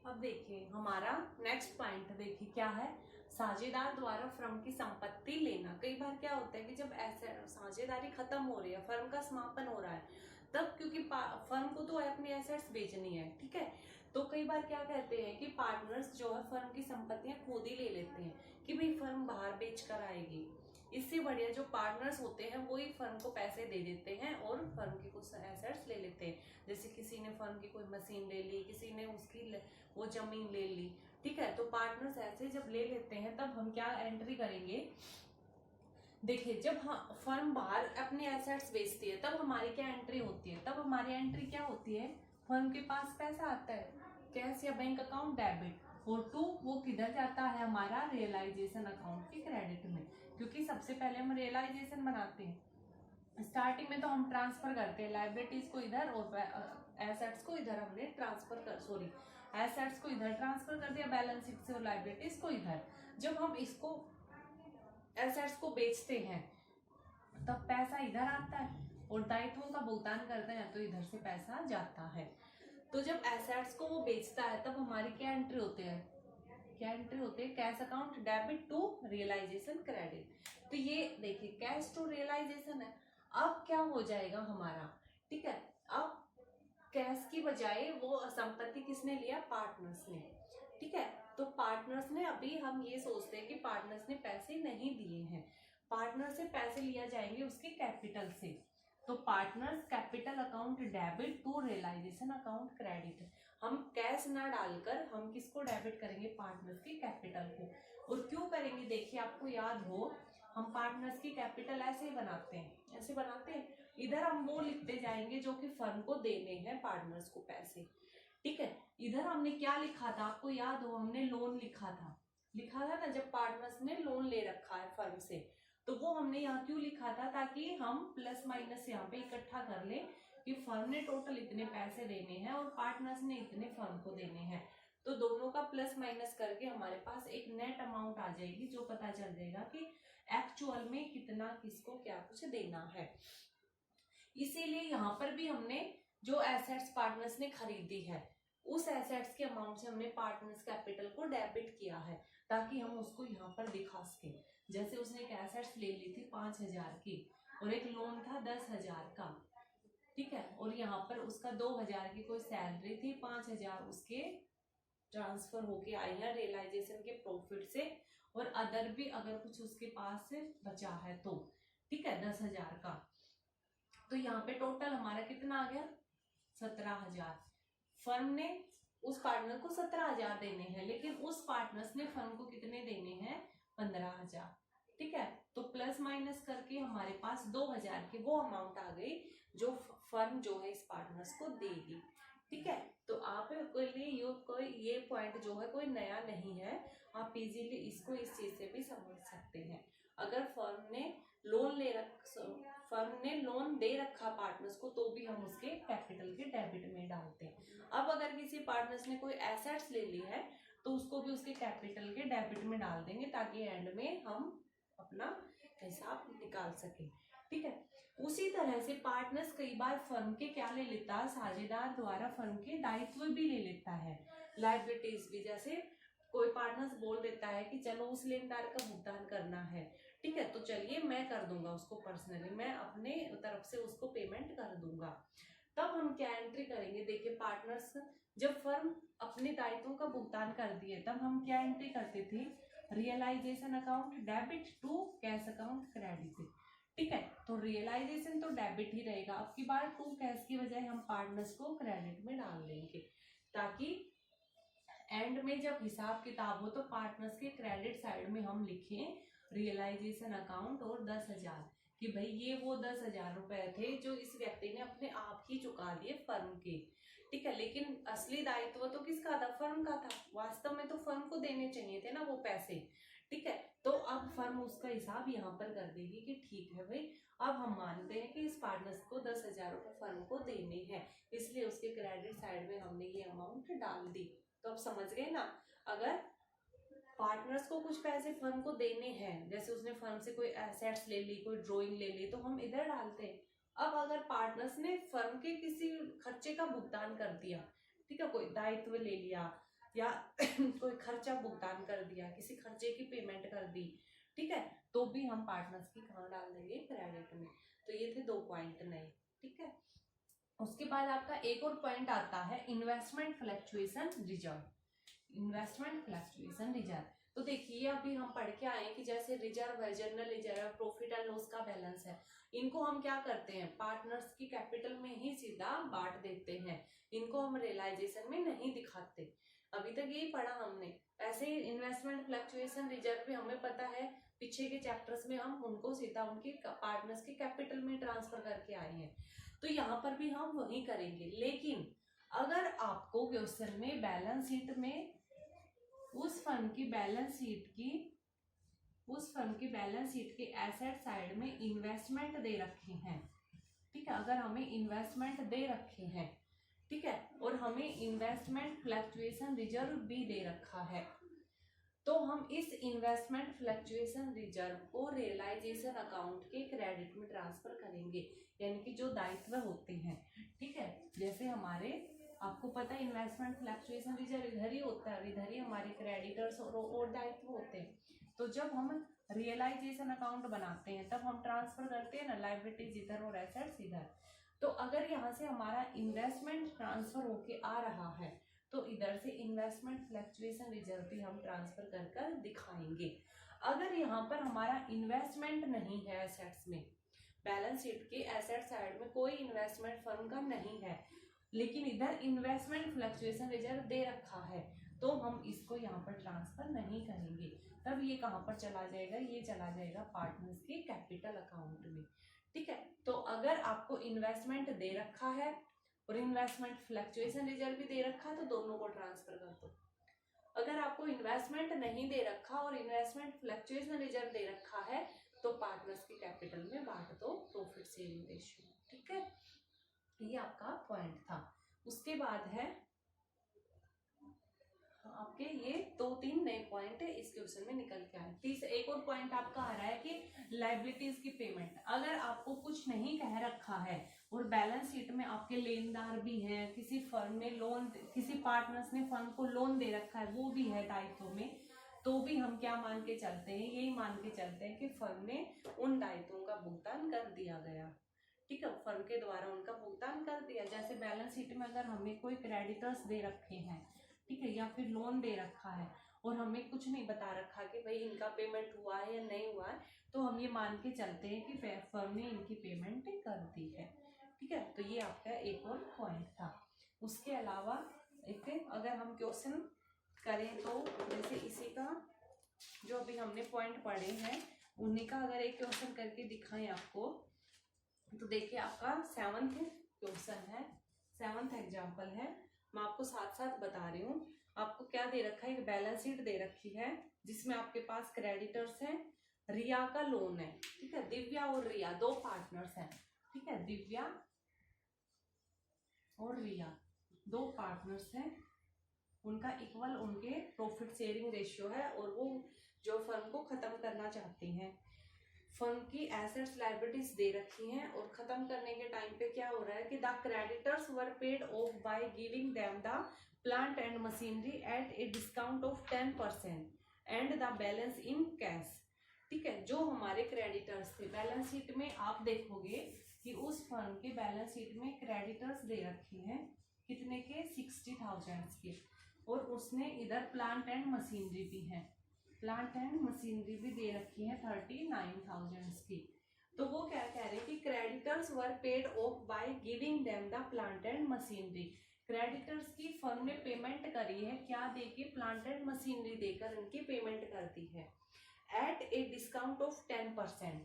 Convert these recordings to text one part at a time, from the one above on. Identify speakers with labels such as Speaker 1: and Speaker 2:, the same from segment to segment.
Speaker 1: अब देखिए हमारा नेक्स्ट पॉइंट देखिए क्या है, साझेदार द्वारा फर्म की संपत्ति लेना। कई बार क्या होता है कि जब ऐसे साझेदारी खत्म हो रही है, फर्म का समापन हो रहा है, तब क्योंकि फर्म को तो अपनी एसेट्स बेचनी है, ठीक है, तो कई बार क्या कहते हैं कि पार्टनर्स जो है फर्म की संपत्तियां खुद ही ले लेते हैं कि भाई फर्म बाहर बेच कर आएगी। इससे बढ़िया जो पार्टनर्स होते हैं वही फर्म को पैसे दे देते हैं और फर्म की कुछ एसेट्स ले लेते हैं। जैसे किसी ने फर्म की कोई मशीन ले ली, किसी ने उसकी वो जमीन ले ली, ठीक है, तो पार्टनर्स ऐसे जब ले लेते हैं तब हम क्या एंट्री करेंगे। देखिए जब फर्म बाहर अपने एसेट्स बेचती है तब हमारी क्या एंट्री होती है, तब हमारी एंट्री क्या होती है, फर्म के पास पैसा आता है कैश या बैंक अकाउंट डेबिट, और टू वो किधर जाता है, हमारा रियलाइजेशन अकाउंट के क्रेडिट में। क्योंकि सबसे पहले हम रियलाइजेशन बनाते हैं, स्टार्टिंग में तो हम ट्रांसफर करते हैं लाइबिलिटीज को इधर और एसेट्स को इधर, हमने ट्रांसफर कर सॉरी एसेट्स को इधर ट्रांसफर कर दिया बैलेंस शीट से और लाइबिलिटीज को इधर। जब हम इसको एसेट्स को बेचते हैं तब पैसा इधर आता है और दायित्वों का भुगतान करते हैं तो इधर से पैसा जाता है। तो जब एसेट्स को वो बेचता है तब हमारी क्या एंट्री होते हैं, क्या एंट्री होते हैं, cash account debit to realisation credit. तो ये देखिए कैश टू रियलाइजेशन है। अब क्या हो जाएगा हमारा, ठीक है, अब कैश की बजाय वो संपत्ति किसने लिया, पार्टनर्स ने, ठीक है। तो पार्टनर्स ने, अभी हम ये सोचते हैं कि पार्टनर्स ने पैसे नहीं दिए हैं, पार्टनर से पैसे लिया जाएंगे उसके कैपिटल से। तो partners capital account debit to realisation account credit. हम कैश ना डालकर हम किसको डेबिट करेंगे, पार्टनर्स की कैपिटल को। और क्यों करेंगे, देखिए आपको याद हो हम पार्टनर्स की कैपिटल ऐसे ही बनाते हैं, ऐसे बनाते हैं, इधर हम वो लिखते जाएंगे जो कि फर्म को देने हैं पार्टनर्स को पैसे, ठीक है। इधर हमने क्या लिखा था, आपको याद हो, हमने लोन लिखा था ना, जब पार्टनर्स ने लोन ले रखा है फर्म से, तो वो हमने यहाँ क्यों लिखा था, ताकि हम प्लस माइनस यहाँ पे इकट्ठा कर ले कि फर्म ने टोटल इतने पैसे देने हैं और पार्टनर्स ने इतने फर्म को देने हैं। तो दोनों का प्लस माइनस करके हमारे पास एक नेट अमाउंट आ जाएगी, जो पता चल जाएगा कि एक्चुअल में कितना किसको क्या कुछ देना है। इसीलिए यहाँ पर भी हमने जो एसेट्स पार्टनर्स ने खरीदी है उस एसेट्स के अमाउंट से हमने पार्टनर्स कैपिटल को डेबिट किया है, ताकि हम उसको यहाँ पर दिखा सके। जैसे उसने एक एसेट्स ले ली थी 5,000 की और एक लोन था 10,000 का, ठीक है, और यहाँ पर उसका 2,000 की कोई सैलरी थी, 5,000 उसके ट्रांसफर होके आई है रियलाइजेशन के प्रॉफिट से, और अदर भी अगर कुछ उसके पास से बचा है तो, ठीक है, 10,000 का। तो यहाँ पे टोटल हमारा कितना आ गया, 17,000। फर्म ने उस पार्टनर को 17,000 देने हैं, लेकिन उस पार्टनर्स ने फर्म को कितने देने हैं, 15,000, ठीक है। तो प्लस माइनस करके हमारे पास 2,000 की वो अमाउंट आ गई जो फर्म जो है इस पार्टनर्स को देगी, ठीक है। तो आप कोई ये पॉइंट जो है कोई नया नहीं है, आप इजीली इसको इस चीज से भी समझ सकते हैं। अगर फर्म ने लोन दे रखा पार्टनर्स को तो भी हम उसके कैपिटल के डेबिट में डालते हैं। अब अगर किसी पार्टनर्स ने कोई एसेट्स ले ली है तो उसको भी उसके कैपिटल के डेबिट में डाल देंगे, ताकि एंड में हम अपना हिसाब निकाल सकें, ठीक है। उसी तरह से पार्टनर्स कई बार फर्म के क्या ले लेता है, साझेदार द्वारा फर्म के दायित्व भी ले लेता है, लायबिलिटीज भी। जैसे कोई पार्टनर्स बोल देता है कि चलो उस लेनदार का भुगतान करना है, ठीक है, तो चलिए मैं कर दूंगा उसको पर्सनली, मैं अपने तरफ से उसको पेमेंट कर दूंगा। तब हम क्या एंट्री करेंगे, देखिए पार्टनर्स जब फर्म अपने दायित्वों का भुगतान कर दिए तब हम क्या एंट्री करते थे, realisation account debit to cash account credit, ठीक है। तो रियलाइजेशन तो डेबिट ही रहेगा, अब की बार टू कैश की बजाय हम पार्टनर्स को क्रेडिट में डाल देंगे, ताकि एंड में जब हिसाब किताब हो तो पार्टनर्स के क्रेडिट साइड में हम लिखें रियलाइजेशन अकाउंट और 10,000 कि भाई ये वो 10,000 रुपए थे जो इस व्यक्ति ने अपने आप ही चुका दिए फर्म के, ठीक है। लेकिन असली दायित्व तो किसका था, फर्म का था, वास्तव में तो फर्म को देने चाहिए थे ना वो पैसे, ठीक है। तो अब फर्म उसका हिसाब यहाँ पर कर देगी कि ठीक है भाई, अब हम मानते हैं कि इस पार्टनर्स को 10,000 रुपए फर्म को देने हैं, इसलिए उसके क्रेडिट साइड में हमने ये अमाउंट डाल दी। तो अब समझ गए ना, अगर पार्टनर्स को कुछ पैसे फर्म को देने हैं, जैसे उसने फर्म से कोई एसेट्स ले ली, कोई ड्राइंग ले ली, तो हम इधर डालते हैं। अब अगर पार्टनर्स ने फर्म के किसी खर्चे का भुगतान कर दिया, ठीक है, कोई दायित्व ले लिया, या कोई खर्चा भुगतान कर दिया, किसी खर्चे की पेमेंट कर दी, ठीक है, तो भी हम पार्टनर्स की कहाँ डाल देंगे, क्रेडिट में। तो ये थे 2 पॉइंट नए, ठीक है। उसके बाद आपका एक और पॉइंट आता है investment fluctuation reserve. Investment fluctuation reserve, तो देखिए अभी हम पढ़ के आए कि जैसे रिजर्व है, general reserve, profit and loss का बैलेंस है, इनको हम क्या करते हैं, पार्टनर्स की कैपिटल में ही सीधा बांट देते हैं, इनको हम रियलाइजेशन में नहीं दिखाते। अभी तक यही पढ़ा हमने। ऐसे ही इन्वेस्टमेंट फ्लक्चुएशन रिजर्व भी हमें पता है, पीछे के चैप्टर्स में हम उनको सीधा उनके पार्टनर्स के कैपिटल में ट्रांसफर करके आए हैं, तो यहाँ पर भी हम वही करेंगे। लेकिन अगर आपको क्वेश्चन में बैलेंस शीट में उस फर्म की बैलेंस शीट के एसेट साइड में इन्वेस्टमेंट दे रखे हैं, ठीक है, अगर हमें इन्वेस्टमेंट दे रखे हैं, ठीक है, और हमें इन्वेस्टमेंट फ्लक्चुएशन रिजर्व भी दे रखा है, तो हम इस इन्वेस्टमेंट फ्लक्चुएशन रिजर्व को रियलाइजेशन अकाउंट के क्रेडिट में ट्रांसफर करेंगे, यानी कि जो दायित्व होते हैं, ठीक है, जैसे हमारे आपको पता है इन्वेस्टमेंट फ्लक्चुएशन रिजर्व इधर ही होता है, इधर ही हमारे क्रेडिटर्स और दायित्व होते हैं। तो जब हम रियलाइजेशन अकाउंट बनाते हैं तब हम ट्रांसफर करते हैं ना, लायबिलिटीज इधर और एसेट्स इधर। तो अगर यहाँ से हमारा इन्वेस्टमेंट ट्रांसफर होके आ रहा है तो इधर से इन्वेस्टमेंट फ्लक्चुएशन रिजर्व भी हम ट्रांसफर कर कर दिखाएंगे। अगर यहाँ पर हमारा इन्वेस्टमेंट नहीं है एसेट्स में, बैलेंस शीट के एसेट साइड में कोई इन्वेस्टमेंट फर्म का नहीं है, लेकिन इधर इन्वेस्टमेंट फ्लक्चुएशन रिजर्व दे रखा है, तो हम इसको यहाँ पर ट्रांसफर नहीं करेंगे। तब ये कहाँ पर चला जाएगा, ये चला जाएगा पार्टनर्स के कैपिटल अकाउंट में, ठीक है। तो अगर आपको इन्वेस्टमेंट दे रखा है और इन्वेस्टमेंट फ्लक्चुएशन रिजर्व भी दे रखा है तो दोनों को ट्रांसफर कर दो। अगर आपको इन्वेस्टमेंट नहीं दे रखा और इन्वेस्टमेंट फ्लक्चुएशन रिजर्व दे रखा है तो पार्टनर्स के कैपिटल में बांट दो, प्रॉफिट शेयरिंग रेशियो, ठीक है। ये आपका पॉइंट था। उसके बाद है आपके ये 2-3 नए पॉइंट है इस क्वेश्चन में निकल के आए। एक और पॉइंट आपका आ रहा है कि लायबिलिटीज की पेमेंट, अगर आपको कुछ नहीं कह रखा है और बैलेंस शीट में आपके लेनदार भी हैं, किसी फर्म ने लोन, किसी पार्टनर्स ने फर्म को लोन दे रखा है वो भी है दायित्व में, तो भी हम क्या मान के चलते हैं, यही मान के चलते हैं कि फर्म ने उन दायित्वों का भुगतान कर दिया गया, ठीक है, फर्म के द्वारा उनका भुगतान कर दिया। जैसे बैलेंस शीट में अगर हमें कोई क्रेडिटर्स दे रखे हैं, ठीक है, या फिर लोन दे रखा है और हमें कुछ नहीं बता रखा कि भाई इनका पेमेंट हुआ है या नहीं हुआ है, तो हम ये मान के चलते हैं कि फर्म ने इनकी पेमेंट कर दी है, ठीक है। तो ये आपका एक और पॉइंट था। उसके अलावा एक अगर हम क्वेश्चन करें तो जैसे इसी का जो अभी हमने पॉइंट पढ़े हैं उन्हीं का अगर एक क्वेश्चन करके दिखाएं आपको, तो देखिए आपका 7th क्वेश्चन है, 7th एग्जाम्पल है, मैं आपको साथ साथ बता रही हूँ। आपको क्या दे रखा है, एक बैलेंस शीट दे रखी है जिसमें आपके पास क्रेडिटर्स हैं, रिया का लोन है, ठीक है, दिव्या और रिया 2 पार्टनर्स हैं, ठीक है, दिव्या और रिया 2 पार्टनर्स हैं, उनका इक्वल उनके प्रॉफिट शेयरिंग रेशियो है और वो जो फर्म को खत्म करना चाहते हैं। फर्म की एसेट्स लायबिलिटीज दे रखी हैं और खत्म करने के टाइम पे क्या हो रहा है कि the creditors were paid of by giving them the plant and machinery at a discount of 10% and the balance in cash, ठीक है। जो हमारे क्रेडिटर्स थे बैलेंस शीट में आप देखोगे कि उस फर्म के बैलेंस शीट में क्रेडिटर्स दे रखे हैं कितने के, 60,000 के, और उसने इधर प्लांट एंड मशीनरी भी है, प्लांट एंड मशीनरी भी दे रखी है 39,000 की। तो वो क्या कह रहे हैं कि creditors were paid of by giving them the plant and machinery, creditors की फर्म ने पेमेंट करी है क्या देके, प्लांट एंड मशीनरी देकर उनकी पेमेंट कर दी है एट ए डिस्काउंट ऑफ 10%,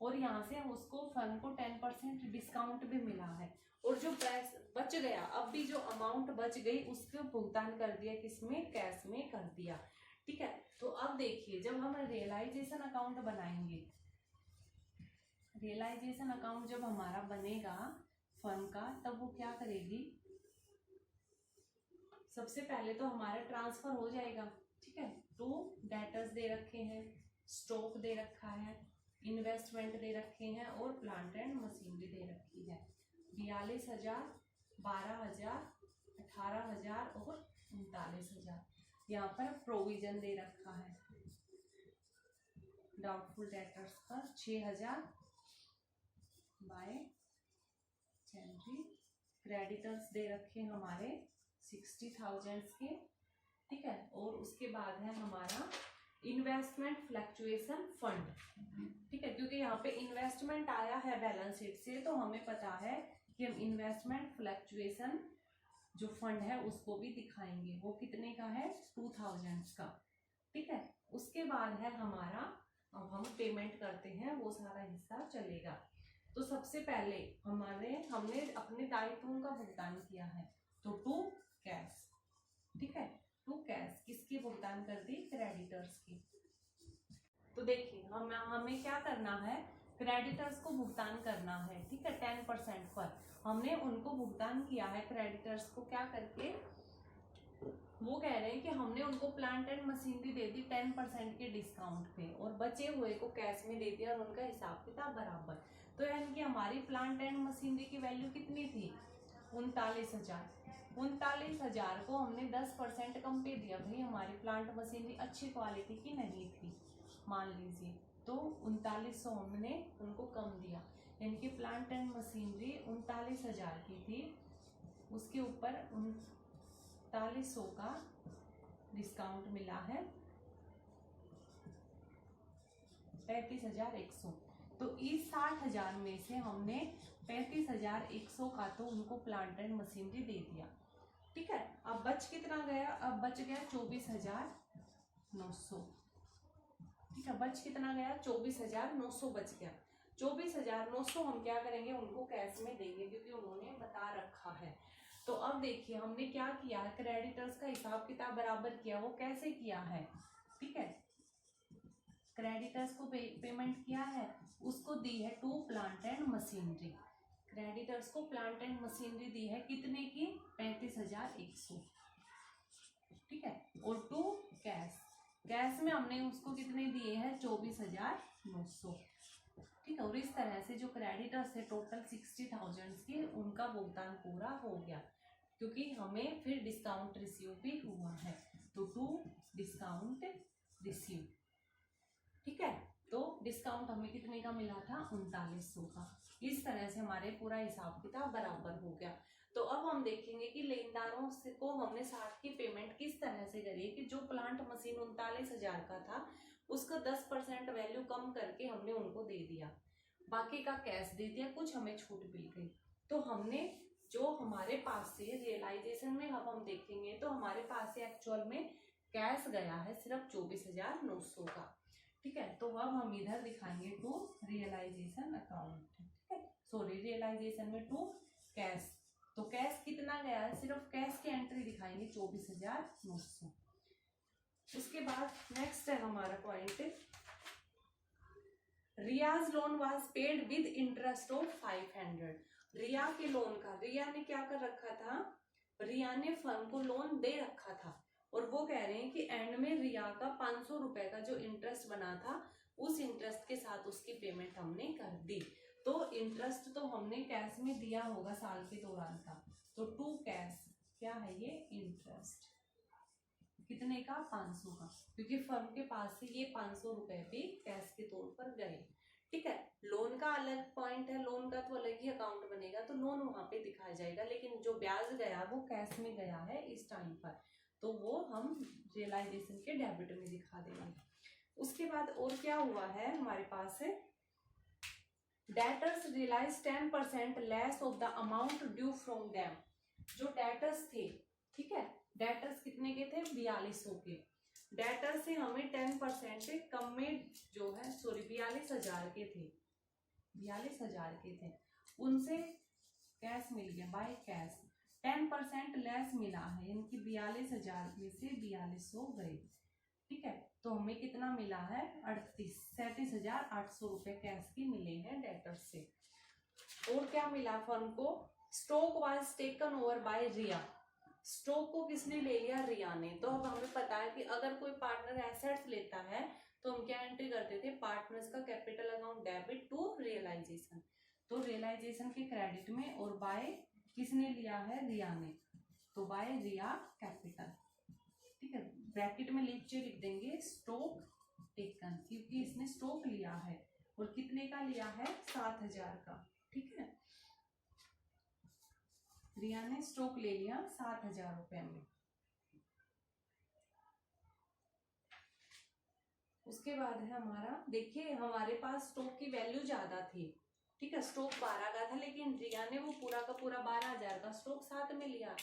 Speaker 1: और यहाँ से उसको फर्म को 10% डिस्काउंट भी मिला है, और जो पैसा बच गया, अब भी जो अमाउंट बच गई उसको भुगतान कर दिया, किसमें, कैश में कर दिया, ठीक है। तो अब देखिए जब हम रियलाइजेशन अकाउंट बनाएंगे, रियलाइजेशन अकाउंट जब हमारा बनेगा फर्म का, तब वो क्या करेगी, सबसे पहले तो हमारा ट्रांसफर हो जाएगा, ठीक है, तो डेटर्स दे रखे हैं, स्टॉक दे रखा है, इन्वेस्टमेंट दे रखे हैं और प्लांट एंड मशीनरी दे रखी है, 42,000, 12,000, 18,000 और 39,000। यहाँ पर प्रोविजन दे रखा है डाउटफुल डेटर्स का 6,000 बाय जनवरी। क्रेडिटर्स दे रखे हमारे 60,000 के, ठीक है। और उसके बाद है हमारा इन्वेस्टमेंट फ्लक्चुएशन फंड, ठीक है, क्योंकि यहाँ पे इन्वेस्टमेंट आया है बैलेंस शीट से, तो हमें पता है कि हम इन्वेस्टमेंट फ्लक्चुएशन जो फंड है उसको भी दिखाएंगे। वो कितने का है? 2,000 का, ठीक है। उसके बाद है हमारा, अब हम पेमेंट करते हैं, वो सारा हिस्सा चलेगा। तो सबसे पहले हमने अपने दायित्वों का भुगतान किया है, तो टू कैश, ठीक है। टू कैश किसकी भुगतान कर दी? क्रेडिटर्स की। तो देखिए हमें क्या करना है, क्रेडिटर्स को भुगतान करना है, ठीक है। 10% पर हमने उनको भुगतान किया है क्रेडिटर्स को, क्या करके? वो कह रहे हैं कि हमने उनको प्लांट एंड मशीनरी दे दी 10% के डिस्काउंट पे, और बचे हुए को कैश में दे दिया, और उनका हिसाब किताब बराबर। तो यानी कि हमारी प्लांट एंड मशीनरी की वैल्यू कितनी थी? 39,000। 39,000 को हमने 10% कम पे दिया। भाई हमारी प्लांट मशीनरी अच्छी क्वालिटी की नहीं थी मान लीजिए, तो 3900 हमने उनको कम दिया, यानी कि प्लांट एंड मशीनरी 39,000 की थी, उसके ऊपर 3900 का डिस्काउंट मिला है 35,100। तो इस 60,000 में से हमने 35,100 का तो उनको प्लांट एंड मशीनरी दे दिया, ठीक है। अब बच कितना गया? अब बच गया 24,900, ठीक है। बच कितना गया? 24,900 बच गया। 24,900 हम क्या करेंगे? उनको कैश में देंगे, क्योंकि उन्होंने बता रखा है। तो अब देखिए हमने क्या किया है, क्रेडिटर्स का हिसाब किताब बराबर किया। वो कैसे किया है? ठीक है, क्रेडिटर्स को पेमेंट किया है, उसको दी है to plant and machinery. Creditors को प्लांट एंड मशीनरी दी है कितने की? 35,100, ठीक है। और टू कैश, कैश में हमने उसको कितने दिए हैं? 24,900, ठीक है। और इस तरह से जो क्रेडिटर्स है टोटल 60,000 के, उनका भुगतान पूरा हो गया, क्योंकि हमें फिर डिस्काउंट रिसीव भी हुआ है। तो टू डिस्काउंट रिसीव, ठीक है। तो डिस्काउंट हमें कितने का मिला था? 3900 का। इस तरह से हमारे पूरा हिसाब किताब बराबर हो गया। तो अब हम देखेंगे कि लेनदारों से को हमने 60 की पेमेंट किस तरह से करी है, कि जो प्लांट मशीन 39,000 का था उसका 10% वैल्यू कम करके हमने उनको दे दिया, बाकी का कैश दे दिया, कुछ हमें छूट मिल गई। तो हमने जो हमारे पास से रियलाइजेशन में अब हम देखेंगे, तो हमारे पास से एक्चुअल में कैश गया है सिर्फ 24,900 का, ठीक है। तो अब हम इधर दिखाएंगे टू रियलाइजेशन अकाउंट, ठीक है, सॉरी रियलाइजेशन में टू कैश। तो कैश कितना गया है? सिर्फ कैश की एंट्री दिखाएंगे 24,900। उसके बाद नेक्स्ट है हमारा point, Riya's loan was paid with interest of 500। Riya के लोन का, रिया ने क्या कर रखा था? रिया ने फर्म को लोन दे रखा था, और वो कह रहे हैं कि एंड में रिया का 500 रुपए का जो इंटरेस्ट बना था, उस इंटरेस्ट के साथ उसकी पेमेंट हमने कर दी। तो इंटरेस्ट तो हमने कैश में दिया होगा साल के दौरान का, तो टू कैश क्या है ये? इंटरेस्ट कितने का? 500 का, क्योंकि फर्म के पास से ये 500 रुपए भी कैश के तौर पर गए, ठीक है। लोन का अलग पॉइंट है, लोन का तो अलग ही अकाउंट बनेगा, तो लोन वहां पे दिखाया जाएगा, लेकिन जो ब्याज गया वो कैश में गया है इस टाइम पर, तो वो हम रियलाइजेशन के डेबिट में दिखा देंगे। उसके बाद और क्या हुआ है हमारे पास है, debtors realise 10% less of the amount due from them. जो डेटर्स थे, ठीक है, डेटर्स कितने के थे? 4200 के। डेटर से हमें 10% कम में जो है, सॉरी 42,000 के थे, 42,000 के थे, उनसे कैश मिल गया बाय कैश, 10% लेस मिला है, इनकी 42,000 में से 4200 गए, ठीक है। तो हमें कितना मिला है? 37,800 रुपए कैश की मिले हैं डेटर्स से। और क्या मिला फर्म को? Stock was taken over by Riya. Stock को किसने ले लिया? रिया ने। तो अब हमें पता है कि अगर कोई पार्टनर एसेट्स लेता है तो हम क्या एंट्री करते थे? पार्टनर्स का capital account debit to realisation. तो रियलाइजेशन के क्रेडिट में, और बाय किसने लिया है? रिया ने, तो बाय रिया कैपिटल। ब्रैकेट में नीचे लिख देंगे स्टॉक टेकन, क्योंकि इसने स्टॉक लिया है और कितने का लिया है, 7,000 का। ठीक है, रिया ने स्टॉक ले लिया 7,000 रुपए में। उसके बाद है हमारा, देखिए हमारे पास स्टॉक की वैल्यू ज्यादा थी। ठीक है, स्टॉक 12 का था, लेकिन रिया ने वो पूरा का पूरा 12,000 का स्टॉक साथ में लिया।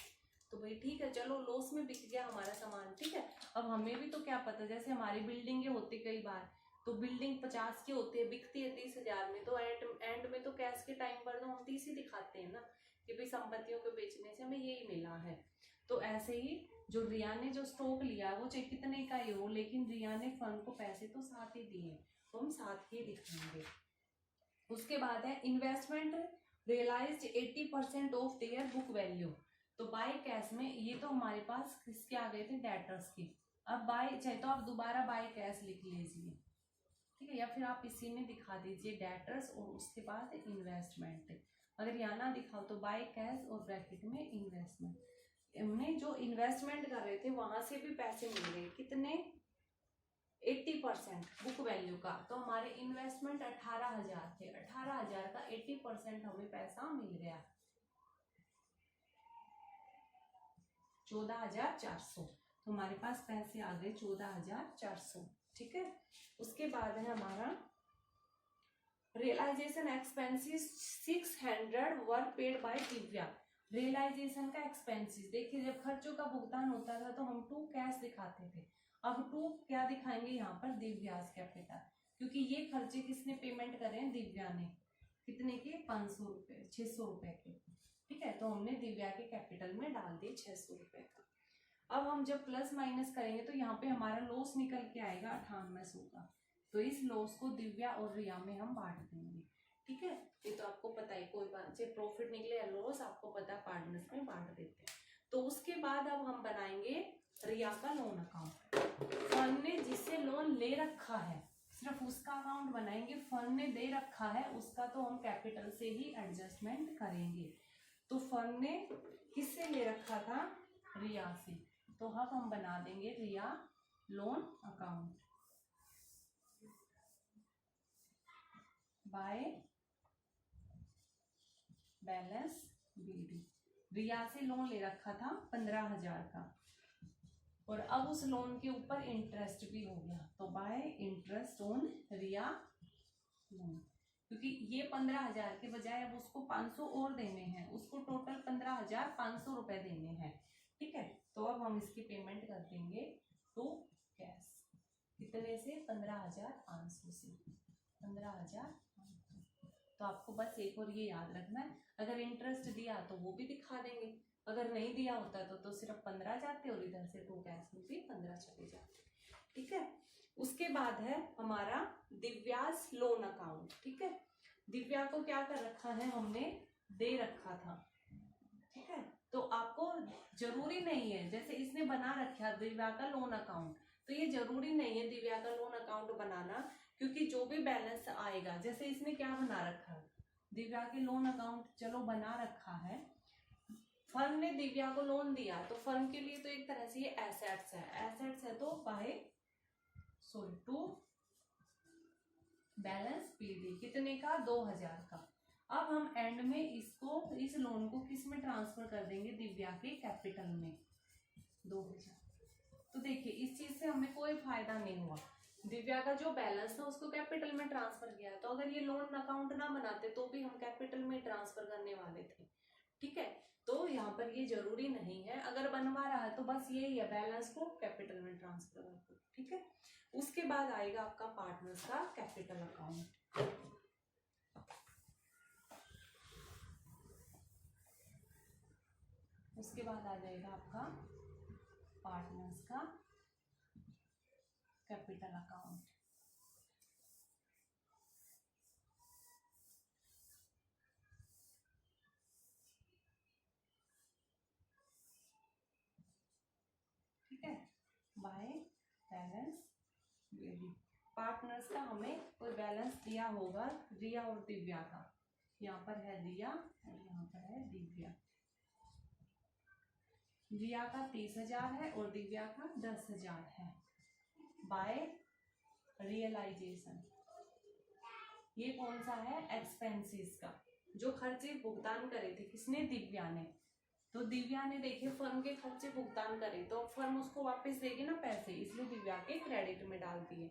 Speaker 1: तो भाई ठीक है, चलो लॉस में बिक गया हमारा सामान। ठीक है, अब हमें भी तो क्या पता, जैसे हमारी बिल्डिंग होती कई बार, तो बिल्डिंग 50 की होती है, बिकती है 30,000 में, तो एंड में तो कैश के टाइम पर तो हम 30 ही दिखाते हैं ना, कि भाई संपत्तियों को बेचने से हमें यही मिला है। तो ऐसे ही जो रिया ने जो स्टॉक लिया वो चाहे कितने का ही हो, लेकिन रिया ने फर्म को पैसे तो साथ ही दिए, तो हम साथ ही दिखाएंगे। उसके बाद है investment realised 80% of their book value. तो बाय कैश में ये तो हमारे पास किसके आ गए थे, डेटर्स के। अब बाय चाहे तो आप दोबारा बाय कैश लिख लीजिए, ठीक है, या फिर आप इसी में दिखा दीजिए डेटर्स और उसके बाद इन्वेस्टमेंट। अगर यहाँ ना दिखाओ तो बाय कैश और ब्रैकेट में इन्वेस्टमेंट। हमने जो इन्वेस्टमेंट कर रहे थे वहां से भी पैसे मिल गए, कितने, 80% बुक वैल्यू का। तो हमारे इन्वेस्टमेंट 18,000 थे, 18,000 का 80% हमें पैसा मिल गया, 14,400। तो हमारे पास पैसे आ गए 14,400। ठीक है, उसके बाद है हमारा realisation expenses 600 were paid by Divya. Realisation का एक्सपेंसेस, देखिए जब खर्चों का भुगतान होता था तो हम टू कैश दिखाते थे, अब टू क्या दिखाएंगे यहाँ पर, दिव्यास कैपिटल, क्योंकि ये खर्चे किसने पेमेंट करे हैं, दिव्या ने। कितने के, 500 रुपए, 600 रुपए के। ठीक है, तो हमने दिव्या के कैपिटल में डाल दिए 600 रुपए का। अब हम जब प्लस माइनस करेंगे तो यहाँ पे हमारा लॉस निकल के आएगा 9800 का। तो इस लॉस को दिव्या और रिया में हम बांट देंगे। ठीक है, ये तो आपको पता है, कोई बात चाहे प्रॉफिट निकले या लॉस, आपको पता है, पार्टनर्स में बांट देते हैं। तो उसके बाद अब हम बनाएंगे रिया का लोन अकाउंट। फर्म ने जिससे लोन ले रखा है सिर्फ उसका अकाउंट बनाएंगे, फर्म ने दे रखा है उसका तो हम कैपिटल से ही एडजस्टमेंट करेंगे। तो फर्म ने किससे ले रखा था, रिया से, तो अब हम बना देंगे Riya loan account by balance BD. Riya से लोन ले रखा था 15,000 का, और अब उस लोन के ऊपर इंटरेस्ट भी हो गया, तो by interest on Riya loan. क्योंकि ये 15,000 के बजाय अब उसको 500 और देने हैं, उसको टोटल 15,500 रुपए देने हैं। ठीक है, तो अब हम इसकी पेमेंट कर देंगे टू कैश, कितने से, 15,500 से, 15,500। तो आपको बस एक और ये याद रखना है, अगर इंटरेस्ट दिया तो वो भी दिखा देंगे, अगर नहीं दिया होता तो सिर्फ 15 जाते और इधर से टू कैश में भी 15 चले जाते। ठीक है, उसके बाद है हमारा दिव्यास लोन अकाउंट। ठीक है, दिव्या को क्या कर रखा है हमने, दे रखा था। ठीक है, तो आपको जरूरी नहीं है, जैसे इसने बना रखा दिव्या का लोन अकाउंट, तो ये जरूरी नहीं है दिव्या का लोन अकाउंट बनाना, क्योंकि जो भी बैलेंस आएगा, जैसे इसने क्या बना रखा है, दिव्या के लोन अकाउंट चलो बना रखा है, फर्म ने दिव्या को लोन दिया तो फर्म के लिए तो एक तरह से ये एसेट्स है, एसेट्स है तो बाय टू बैलेंस पीडी, कितने का, 2,000 का। अब हम एंड में इसको, इस लोन को किस में ट्रांसफर कर देंगे, दिव्या के कैपिटल में, 2,000। तो देखिए इस चीज से हमें कोई फायदा नहीं हुआ, दिव्या का जो बैलेंस था उसको कैपिटल में ट्रांसफर किया, तो अगर ये लोन अकाउंट ना बनाते तो भी हम कैपिटल में ट्रांसफर करने वाले थे। ठीक है, तो यहाँ पर ये जरूरी नहीं है, अगर बनवा रहा है तो बस यही है, बैलेंस को कैपिटल में ट्रांसफर कर दो। ठीक है, उसके बाद आएगा आपका पार्टनर्स का कैपिटल अकाउंट। उसके बाद आ जाएगा आपका पार्टनर्स का कैपिटल अकाउंट। ठीक है, बाय बैलेंस बीडी। पार्टनर्स का हमें कोई बैलेंस दिया होगा रिया और दिव्या का, यहाँ पर है रिया और यहाँ पर है दिव्या। रिया का 30,000 है और दिव्या का 10,000 है बाय रियलाइजेशन। ये कौन सा है? एक्सपेंसेस का, जो खर्चे भुगतान करे थे किसने? दिव्या ने। तो दिव्या ने देखिए फर्म के खर्चे भुगतान करे तो फर्म उसको वापस देगी ना पैसे, इसलिए दिव्या के क्रेडिट में डाल दिए।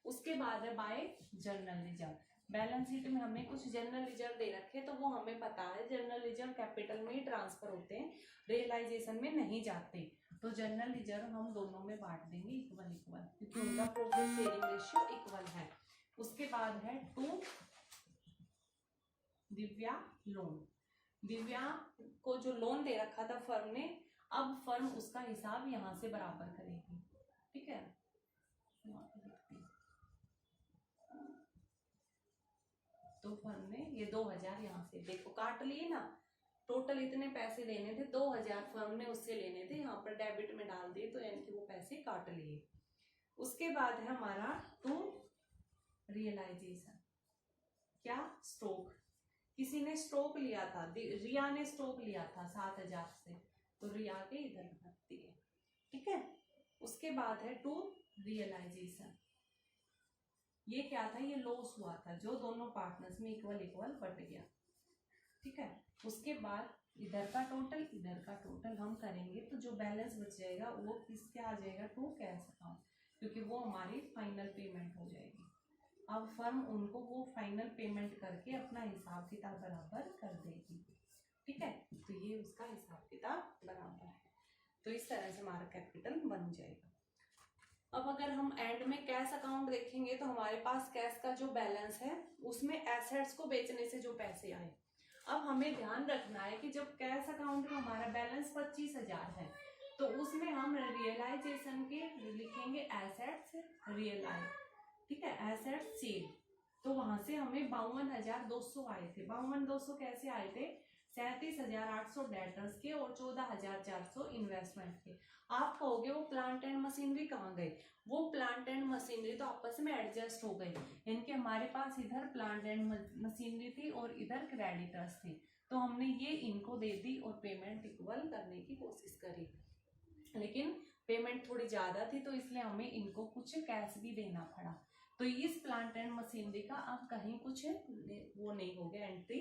Speaker 1: उसके बाद है by general reserve. Balance sheet में हमें कुछ जर्नल रिजर्व दे रखे तो वो हमें पता है जर्नल रिजर्व कैपिटल में ही ट्रांसफर होते हैं, रियलाइजेशन में नहीं जाते। तो जर्नल रिजर्व हम दोनों में बांट देंगे इक्वल इक्वल, क्योंकि उनका प्रॉफिट शेयरिंग रेशियो इक्वल है। उसके बाद है टू दिव्या लोन। दिव्या को जो लोन दे रखा था फर्म ने, अब फर्म उसका हिसाब यहाँ से बराबर करेगी। ठीक है, तो फर्म ने ये 2,000 यहाँ से देखो काट लिए ना, टोटल इतने पैसे लेने थे, 2,000 फर्म ने उससे लेने थे, यहाँ पर डेबिट में डाल दिए तो यानी कि वो पैसे काट लिए। उसके बाद है हमारा टू रियलाइजेशन। क्या? स्टॉक। किसी ने स्टॉक लिया था, रिया ने स्टॉक लिया था 7,000 से, तो रिया के इधर रख दिए। ठीक है, उसके बाद है टू रियलाइजेशन। ये क्या था? ये लॉस हुआ था जो दोनों पार्टनर्स में इक्वल इक्वल बट गया। ठीक है, उसके बाद इधर का टोटल इधर का टोटल हम करेंगे तो जो बैलेंस बच जाएगा वो किसके आ जाएगा? टू कैश अकाउंट, क्योंकि वो हमारी फाइनल पेमेंट हो जाएगी। अब फर्म उनको वो फाइनल पेमेंट करके अपना हिसाब किताब बराबर कर देगी। ठीक है, तो ये उसका हिसाब किताब बराबर है, तो इस तरह से हमारा कैपिटल बन जाएगा। अब अगर हम एंड में कैश अकाउंट देखेंगे तो हमारे पास कैश का जो बैलेंस है उसमें एसेट्स को बेचने से जो पैसे आए। अब हमें ध्यान रखना है कि जब कैश अकाउंट में हमारा बैलेंस 25,000 है तो उसमें हम रियलाइजेशन के लिखेंगे एसेट्स रियलाइज। ठीक है, एसेट्स सेल, तो वहां से हमें 52,200 आए थे। 52,200 कैसे आए थे? 37,800 डेटर्स के और 14,400 इन्वेस्टमेंट के। आप कहोगे वो प्लांट एंड मशीनरी कहाँ गए? वो प्लांट एंड मशीनरी तो आपस में एडजस्ट हो गई, इनके हमारे पास इधर प्लांट एंड मशीनरी थी और इधर क्रेडिटर्स थे, तो हमने ये इनको दे दी और पेमेंट इक्वल करने की कोशिश करी, लेकिन पेमेंट थोड़ी ज्यादा थी तो इसलिए हमें इनको कुछ कैश भी देना पड़ा। तो इस प्लांट एंड मशीनरी का अब कहीं कुछ वो नहीं हो गया एंट्री,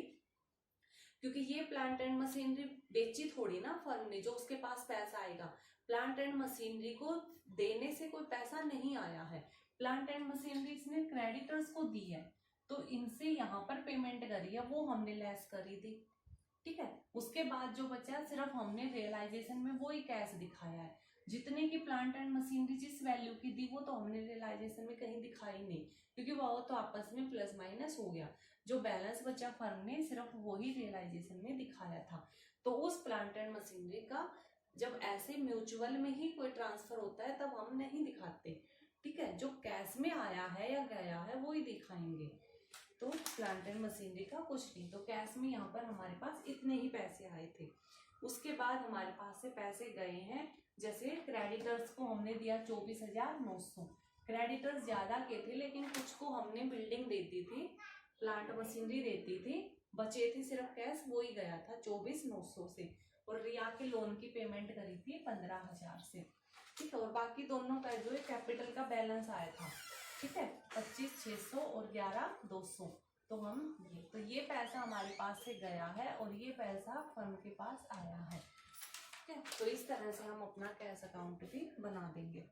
Speaker 1: क्योंकि ये प्लांट एंड मशीनरी बेची थोड़ी ना फर्म ने जो उसके पास पैसा आएगा। प्लांट एंड मशीनरी को देने से कोई पैसा नहीं आया है, प्लांट एंड मशीनरी इसने क्रेडिटर्स को दी है, तो इनसे यहाँ पर पेमेंट करी है, वो हमने लेस करी थी। ठीक है, उसके बाद जो बचा सिर्फ हमने रियलाइजेशन में वो ही कैश दिखाया है। जितने की प्लांट एंड मशीनरी जिस वैल्यू की दी वो तो हमने रियलाइजेशन में कहीं दिखाई नहीं, क्योंकि वो तो आपस में प्लस माइनस हो गया। जो बैलेंस बचा फर्म ने सिर्फ वही रियलाइजेशन में दिखाया था। तो उस प्लांट एंड मशीनरी का जब ऐसे म्यूचुअल में ही कोई ट्रांसफर होता है तब हम नहीं दिखाते। ठीक है, जो कैश में आया है या गया है वो ही दिखाएंगे। तो प्लांट एंड मशीनरी का कुछ नहीं, तो कैश में यहाँ पर हमारे पास इतने ही पैसे आए थे। उसके बाद हमारे पास से पैसे गए हैं, जैसे क्रेडिटर्स को हमने दिया 24,900, क्रेडिटर्स ज्यादा के थे लेकिन कुछ को हमने बिल्डिंग दे दी थी, प्लांट मशीनरी देती थी, बचे थे सिर्फ कैश, वो ही गया था 24,900 से, और रिया के लोन की पेमेंट करी थी 15,000 से। ठीक है, और बाकी दोनों का जो है कैपिटल का बैलेंस आया था। ठीक है, 25,600 और 11,200, तो हम ये पैसा हमारे पास से गया है और ये पैसा फर्म के पास आया है। ठीक है, तो इस तरह से हम अपना कैश अकाउंट भी बना देंगे।